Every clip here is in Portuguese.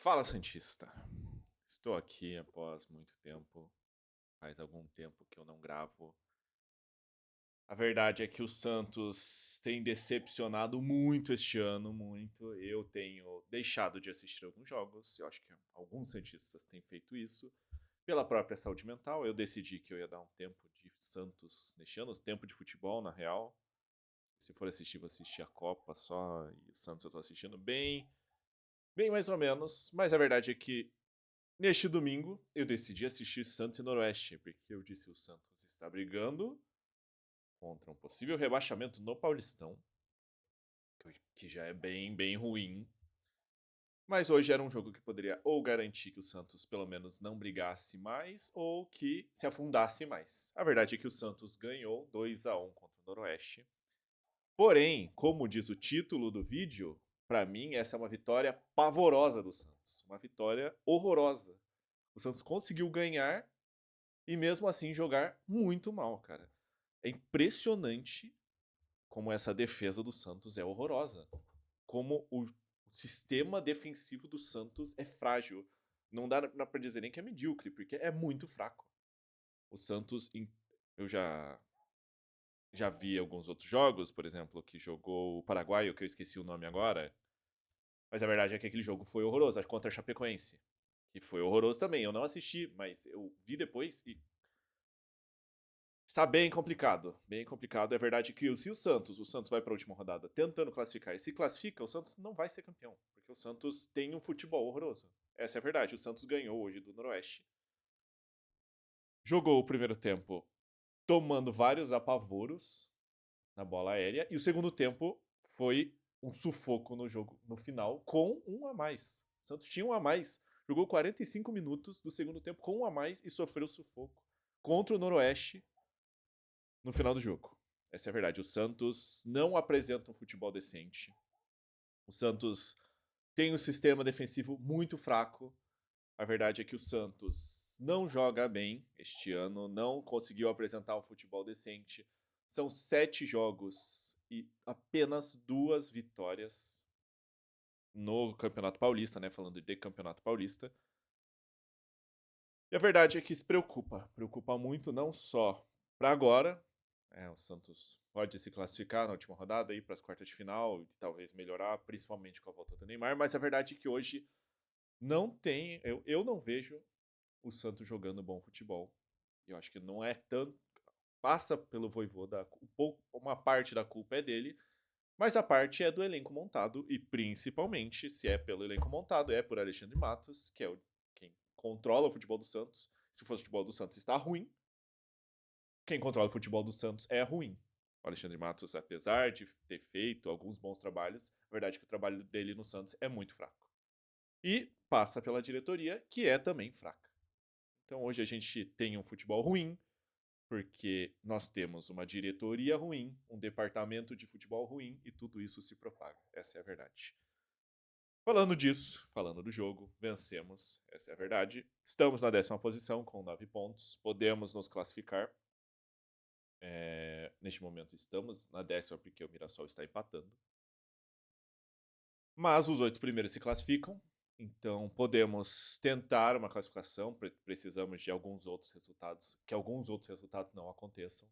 Fala, Santista. Estou aqui após muito tempo. Faz algum tempo que eu não gravo. A verdade é que o Santos tem decepcionado muito este ano, muito. Eu tenho deixado de assistir alguns jogos. Eu acho que alguns Santistas têm feito isso. Pela própria saúde mental, eu decidi que eu ia dar um tempo de Santos neste ano, tempo de futebol, na real. Se for assistir, vou assistir a Copa só. E o Santos eu tô assistindo bem mais ou menos. Mas a verdade é que neste domingo, eu decidi assistir Santos e Noroeste, porque eu disse o Santos está brigando contra um possível rebaixamento no Paulistão, que já é bem ruim. Mas hoje era um jogo que poderia ou garantir que o Santos pelo menos não brigasse mais, ou que se afundasse mais. A verdade é que o Santos ganhou 2-1 contra o Noroeste. Porém, como diz o título do vídeo, para mim essa é uma vitória pavorosa do Santos. Uma vitória horrorosa. O Santos conseguiu ganhar e mesmo assim jogar muito mal, cara. É impressionante como essa defesa do Santos é horrorosa. Como o sistema defensivo do Santos é frágil. Não dá pra dizer nem que é medíocre, porque é muito fraco. O Santos, eu já vi alguns outros jogos, por exemplo, que jogou o Paraguaio, que eu esqueci o nome agora. Mas a verdade é que aquele jogo foi horroroso, contra a Chapecoense. Que foi horroroso também. Eu não assisti, mas eu vi depois e está bem complicado. Bem complicado. É verdade que se o Santos vai para a última rodada tentando classificar e se classifica, o Santos não vai ser campeão. Porque o Santos tem um futebol horroroso. Essa é a verdade. O Santos ganhou hoje do Noroeste. Jogou o primeiro tempo tomando vários apavoros na bola aérea. E o segundo tempo foi um sufoco no jogo no final com um a mais. O Santos tinha um a mais. Jogou 45 minutos do segundo tempo com um a mais e sofreu sufoco contra o Noroeste no final do jogo. Essa é a verdade. O Santos não apresenta um futebol decente. O Santos tem um sistema defensivo muito fraco. A verdade é que o Santos não joga bem este ano, não conseguiu apresentar um futebol decente. São 7 jogos e apenas 2 vitórias no Campeonato Paulista, né? Falando de Campeonato Paulista. E a verdade é que isso preocupa. Preocupa muito, não só para agora. O Santos pode se classificar na última rodada aí para as quartas de final e talvez melhorar, principalmente com a volta do Neymar. Mas a verdade é que hoje não tem. Eu não vejo o Santos jogando bom futebol. Eu acho que não é tanto. Passa pelo Vojvoda, uma parte da culpa é dele, mas a parte é do elenco montado, e principalmente, se é pelo elenco montado, é por Alexandre Matos, que é quem controla o futebol do Santos. Se o futebol do Santos está ruim, quem controla o futebol do Santos é ruim. O Alexandre Matos, apesar de ter feito alguns bons trabalhos, a verdade é que o trabalho dele no Santos é muito fraco. E passa pela diretoria, que é também fraca. Então hoje a gente tem um futebol ruim, porque nós temos uma diretoria ruim, um departamento de futebol ruim e tudo isso se propaga. Essa é a verdade. Falando disso, falando do jogo, vencemos, essa é a verdade. Estamos na 10ª posição com 9 pontos, podemos nos classificar. Neste momento estamos na 10ª porque o Mirassol está empatando. Mas os 8 primeiros se classificam, então podemos tentar uma classificação, precisamos de alguns outros resultados, que alguns outros resultados não aconteçam.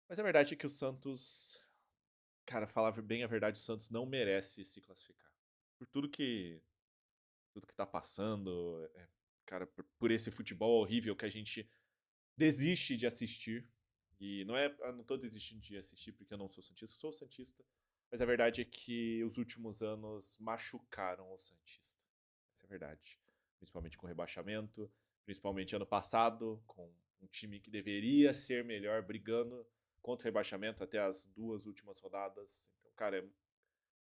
Mas a verdade é que o Santos, cara, falar bem a verdade, o Santos não merece se classificar. Por tudo que tá passando, cara, por esse futebol horrível que a gente desiste de assistir. E eu não tô desistindo de assistir porque eu não sou santista, mas a verdade é que os últimos anos machucaram o santista. Essa é a verdade. Principalmente com o rebaixamento, principalmente ano passado, com um time que deveria ser melhor, brigando contra o rebaixamento até as 2 últimas rodadas. Então, cara,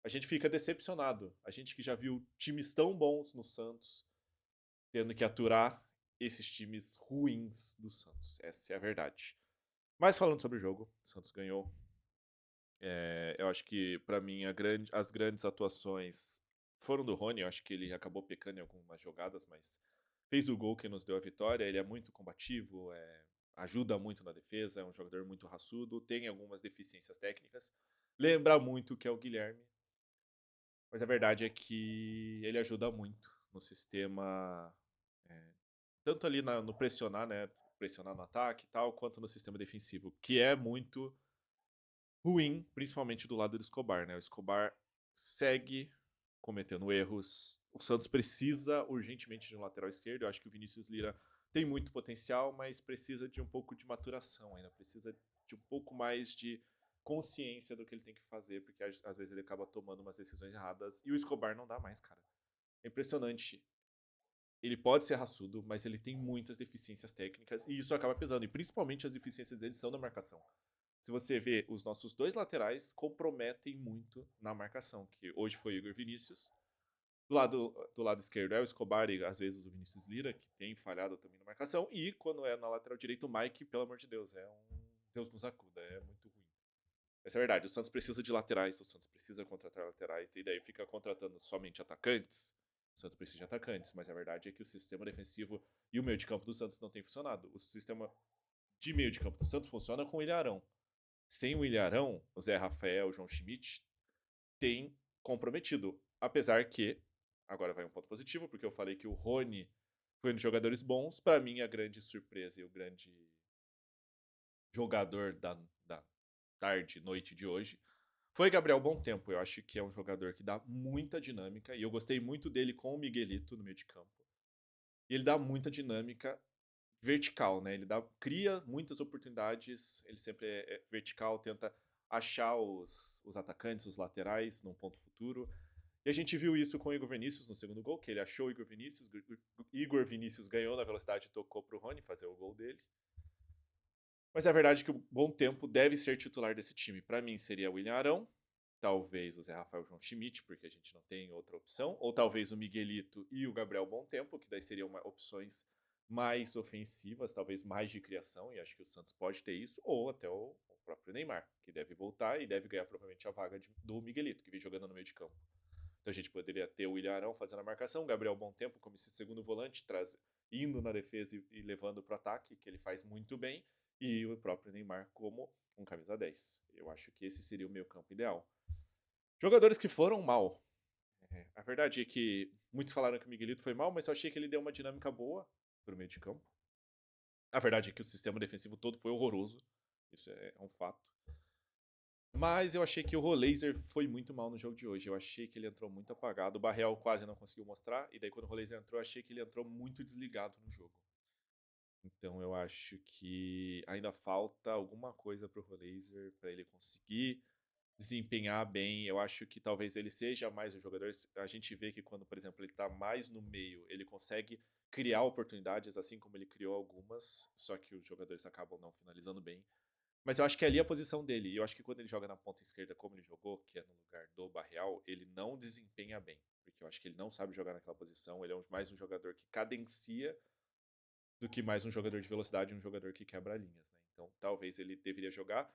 a gente fica decepcionado. A gente que já viu times tão bons no Santos, tendo que aturar esses times ruins do Santos. Essa é a verdade. Mas falando sobre o jogo, o Santos ganhou. Eu acho que, pra mim, as grandes atuações foram do Rony. Eu acho que ele acabou pecando em algumas jogadas, mas fez o gol que nos deu a vitória. Ele é muito combativo, ajuda muito na defesa, é um jogador muito raçudo, tem algumas deficiências técnicas. Lembra muito que é o Guilherme, mas a verdade é que ele ajuda muito no sistema, tanto ali no pressionar, né? Pressionar no ataque e tal, quanto no sistema defensivo, que é muito ruim, principalmente do lado do Escobar, né? O Escobar segue cometendo erros. O Santos precisa urgentemente de um lateral esquerdo. Eu acho que o Vinícius Lira tem muito potencial, mas precisa de um pouco de maturação ainda. Precisa de um pouco mais de consciência do que ele tem que fazer, porque às vezes ele acaba tomando umas decisões erradas. E o Escobar não dá mais, cara. É impressionante. Ele pode ser raçudo, mas ele tem muitas deficiências técnicas e isso acaba pesando. E principalmente as deficiências dele são na marcação. Se você vê, os nossos dois laterais comprometem muito na marcação, que hoje foi o Igor Vinícius. Do lado esquerdo é o Escobar e às vezes o Vinícius Lira, que tem falhado também na marcação. E quando é na lateral direita, o Mike, pelo amor de Deus, é um Deus nos acuda, é muito ruim. Essa é a verdade, o Santos precisa de laterais, o Santos precisa contratar laterais, e daí fica contratando somente atacantes. O Santos precisa de atacantes, mas a verdade é que o sistema defensivo e o meio de campo do Santos não tem funcionado. O sistema de meio de campo do Santos funciona com o Ilharão. Sem o Ilharão, o Zé Rafael, o João Schmidt tem comprometido. Apesar que, agora vai um ponto positivo, porque eu falei que o Rony foi um dos jogadores bons. Para mim, a grande surpresa e o grande jogador da tarde, noite de hoje foi Gabriel Bom Tempo. Eu acho que é um jogador que dá muita dinâmica e eu gostei muito dele com o Miguelito no meio de campo. E ele dá muita dinâmica vertical, né? Ele cria muitas oportunidades, ele sempre é vertical, tenta achar os atacantes, os laterais num ponto futuro. E a gente viu isso com o Igor Vinícius no segundo gol, que ele achou o Igor Vinícius ganhou na velocidade e tocou pro Rony fazer o gol dele. Mas é verdade que o Bom Tempo deve ser titular desse time. Para mim seria o William Arão, talvez o Zé Rafael João Schmidt, porque a gente não tem outra opção, ou talvez o Miguelito e o Gabriel Bom Tempo, que daí seriam opções mais ofensivas, talvez mais de criação, e acho que o Santos pode ter isso, ou até o próprio Neymar, que deve voltar e deve ganhar provavelmente a vaga do Miguelito, que vem jogando no meio de campo. Então a gente poderia ter o William Arão fazendo a marcação, o Gabriel Bom Tempo como esse segundo volante, indo na defesa e levando para o ataque, que ele faz muito bem, e o próprio Neymar como um camisa 10. Eu acho que esse seria o meu campo ideal. Jogadores que foram mal. A verdade é que muitos falaram que o Miguelito foi mal, mas eu achei que ele deu uma dinâmica boa pro meio de campo. A verdade é que o sistema defensivo todo foi horroroso. Isso é um fato. Mas eu achei que o Rolaser foi muito mal no jogo de hoje. Eu achei que ele entrou muito apagado. O Barreal quase não conseguiu mostrar. E daí quando o Rolaser entrou, eu achei que ele entrou muito desligado no jogo. Então eu acho que ainda falta alguma coisa pro Rolaser para ele conseguir desempenhar bem. Eu acho que talvez ele seja mais um jogador. A gente vê que quando, por exemplo, ele tá mais no meio, ele consegue criar oportunidades, assim como ele criou algumas, só que os jogadores acabam não finalizando bem. Mas eu acho que ali é a posição dele. E eu acho que quando ele joga na ponta esquerda, como ele jogou, que é no lugar do Barreal, ele não desempenha bem. Porque eu acho que ele não sabe jogar naquela posição. Ele é mais um jogador que cadencia do que mais um jogador de velocidade, um jogador que quebra linhas, né? Então talvez ele deveria jogar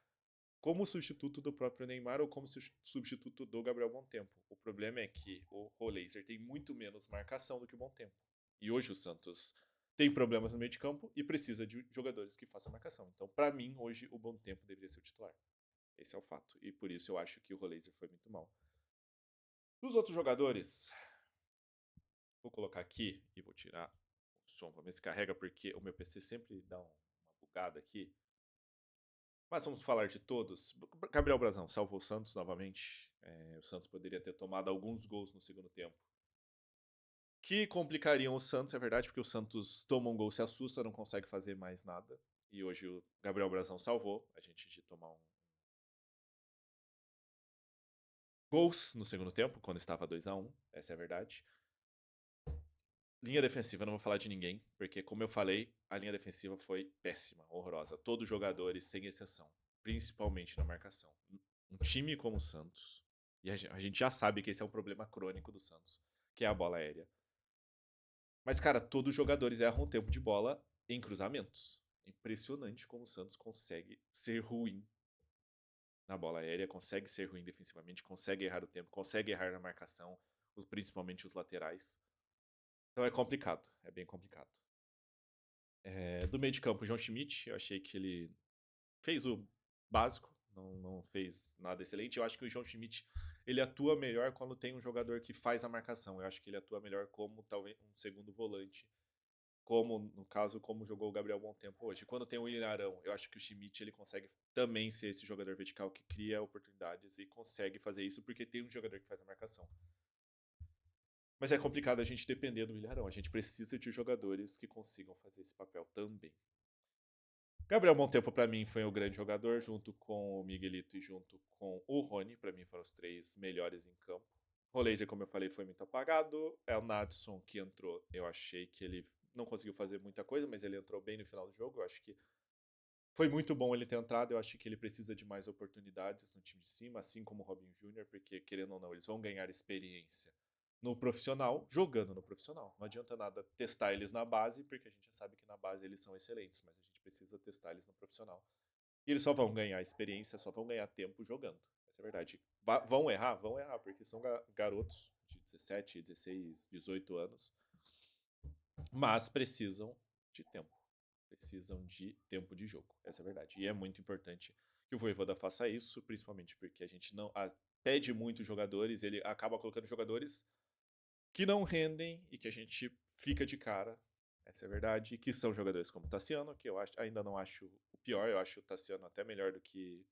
como substituto do próprio Neymar ou como substituto do Gabriel Bom Tempo. O problema é que o Rolaser tem muito menos marcação do que o Bom Tempo. E hoje o Santos tem problemas no meio de campo e precisa de jogadores que façam marcação. Então, para mim, hoje o Bom Tempo deveria ser o titular. Esse é o fato. E por isso eu acho que o Rolaser foi muito mal. Dos outros jogadores, vou colocar aqui e vou tirar o som para ver se carrega, porque o meu PC sempre dá uma bugada aqui. Mas vamos falar de todos. Gabriel Brazão salvou o Santos novamente. O Santos poderia ter tomado alguns gols no segundo tempo que complicariam o Santos, é verdade, porque o Santos toma um gol, se assusta, não consegue fazer mais nada. E hoje o Gabriel Brazão salvou a gente de tomar gols no segundo tempo, quando estava 2-1. Essa é a verdade. Linha defensiva, eu não vou falar de ninguém, porque, como eu falei, a linha defensiva foi péssima, horrorosa. Todos os jogadores, sem exceção, principalmente na marcação. Um time como o Santos, e a gente já sabe que esse é um problema crônico do Santos, que é a bola aérea. Mas, cara, todos os jogadores erram o tempo de bola em cruzamentos. Impressionante como o Santos consegue ser ruim na bola aérea, consegue ser ruim defensivamente, consegue errar o tempo, consegue errar na marcação, principalmente os laterais. Então é complicado, é bem complicado. Do meio de campo, o João Schmidt, eu achei que ele fez o básico, não fez nada excelente. Eu acho que o João Schmidt ele atua melhor quando tem um jogador que faz a marcação. Eu acho que ele atua melhor como talvez um segundo volante, como no caso como jogou o Gabriel Bom Tempo hoje. Quando tem o Ilharão, eu acho que o Schmidt ele consegue também ser esse jogador vertical que cria oportunidades e consegue fazer isso porque tem um jogador que faz a marcação. Mas é complicado a gente depender do Ilharão. A gente precisa de jogadores que consigam fazer esse papel também. Gabriel Montempo, pra mim, foi o grande jogador, junto com o Miguelito e junto com o Rony. Pra mim, foram os três melhores em campo. O Laser, como eu falei, foi muito apagado. É o Nadson que entrou. Eu achei que ele não conseguiu fazer muita coisa, mas ele entrou bem no final do jogo. Eu acho que foi muito bom ele ter entrado. Eu acho que ele precisa de mais oportunidades no time de cima, assim como o Robinho Júnior, porque, querendo ou não, eles vão ganhar experiência no profissional, jogando no profissional. Não adianta nada testar eles na base, porque a gente já sabe que na base eles são excelentes, mas a gente precisa testar eles no profissional. E eles só vão ganhar experiência, só vão ganhar tempo jogando. Essa é a verdade. Vão errar? Vão errar, porque são garotos de 17, 16, 18 anos, mas precisam de tempo. Precisam de tempo de jogo. Essa é a verdade. E é muito importante que o Voivoda faça isso, principalmente porque a gente não pede muito jogadores, ele acaba colocando jogadores que não rendem e que a gente fica de cara. Essa é a verdade. Que são jogadores como o Tassiano, que eu ainda não acho o pior. Eu acho o Tassiano até melhor do que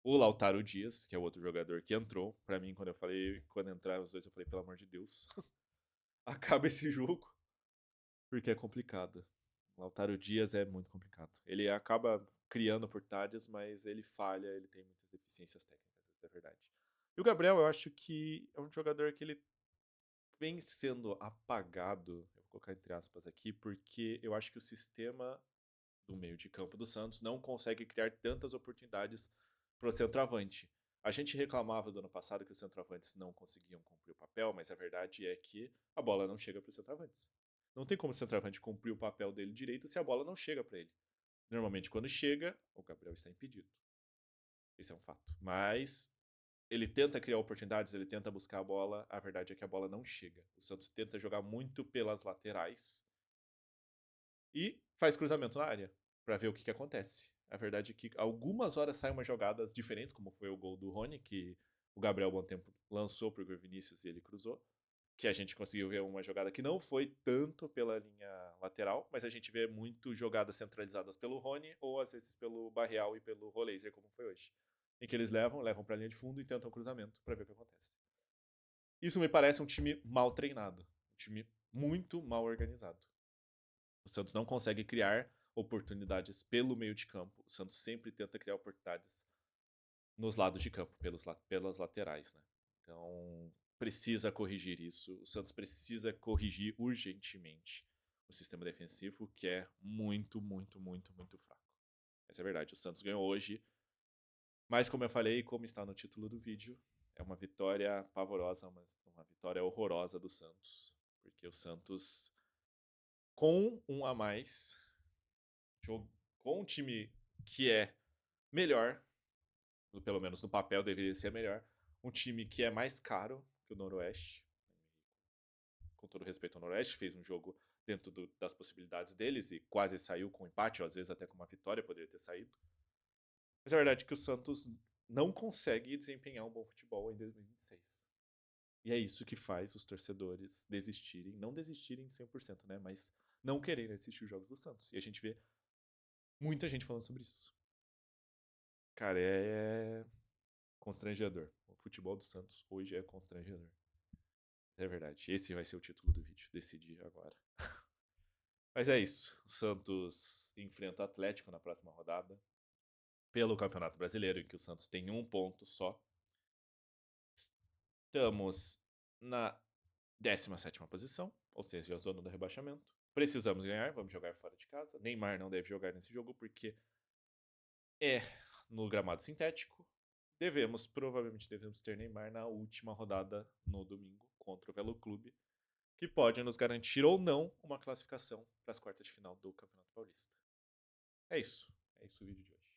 o Lautaro Dias, que é o outro jogador que entrou. Pra mim, quando entraram os dois, eu falei, pelo amor de Deus, acaba esse jogo. Porque é complicado. O Lautaro Dias é muito complicado. Ele acaba criando oportunidades, mas ele falha, ele tem muitas deficiências técnicas, essa é a verdade. E o Gabriel, eu acho que é um jogador que ele vem sendo apagado, eu vou colocar entre aspas aqui, porque eu acho que o sistema do meio de campo do Santos não consegue criar tantas oportunidades para o centroavante. A gente reclamava do ano passado que os centroavantes não conseguiam cumprir o papel, mas a verdade é que a bola não chega para os centroavantes. Não tem como o centroavante cumprir o papel dele direito se a bola não chega para ele. Normalmente, quando chega, o Gabriel está impedido. Esse é um fato. Mas ele tenta criar oportunidades, ele tenta buscar a bola, a verdade é que a bola não chega. O Santos tenta jogar muito pelas laterais e faz cruzamento na área para ver o que acontece. A verdade é que algumas horas saem umas jogadas diferentes, como foi o gol do Rony, que o Gabriel Bom Tempo lançou para o Vinícius e ele cruzou. Que a gente conseguiu ver uma jogada que não foi tanto pela linha lateral, mas a gente vê muito jogadas centralizadas pelo Rony ou às vezes pelo Barreal e pelo Rolaser, como foi hoje. Em que eles levam para a linha de fundo e tentam cruzamento para ver o que acontece. Isso me parece um time mal treinado, um time muito mal organizado. O Santos não consegue criar oportunidades pelo meio de campo. O Santos sempre tenta criar oportunidades nos lados de campo, pelas laterais, né? Então, precisa corrigir isso. O Santos precisa corrigir urgentemente o sistema defensivo, que é muito, muito, muito, muito fraco. Essa é a verdade. O Santos ganhou hoje, mas como eu falei, como está no título do vídeo, é uma vitória pavorosa, uma vitória horrorosa do Santos. Porque o Santos, com um a mais, com um time que é melhor, pelo menos no papel deveria ser melhor, um time que é mais caro que o Noroeste, com todo respeito ao Noroeste, fez um jogo dentro das possibilidades deles e quase saiu com um empate, ou às vezes até com uma vitória poderia ter saído. Mas a verdade é que o Santos não consegue desempenhar um bom futebol em 2026. E é isso que faz os torcedores desistirem, não desistirem 100%, né, mas não quererem assistir os jogos do Santos. E a gente vê muita gente falando sobre isso. Cara, é constrangedor. O futebol do Santos hoje é constrangedor. É verdade. Esse vai ser o título do vídeo. Decidi agora. Mas é isso. O Santos enfrenta o Atlético na próxima rodada. Pelo Campeonato Brasileiro, em que o Santos tem um ponto só. Estamos na 17ª posição, ou seja, a zona do rebaixamento. Precisamos ganhar, vamos jogar fora de casa. Neymar não deve jogar nesse jogo porque é no gramado sintético. Provavelmente devemos ter Neymar na última rodada no domingo contra o Velo Clube, que pode nos garantir ou não uma classificação para as quartas de final do Campeonato Paulista. É isso o vídeo de hoje.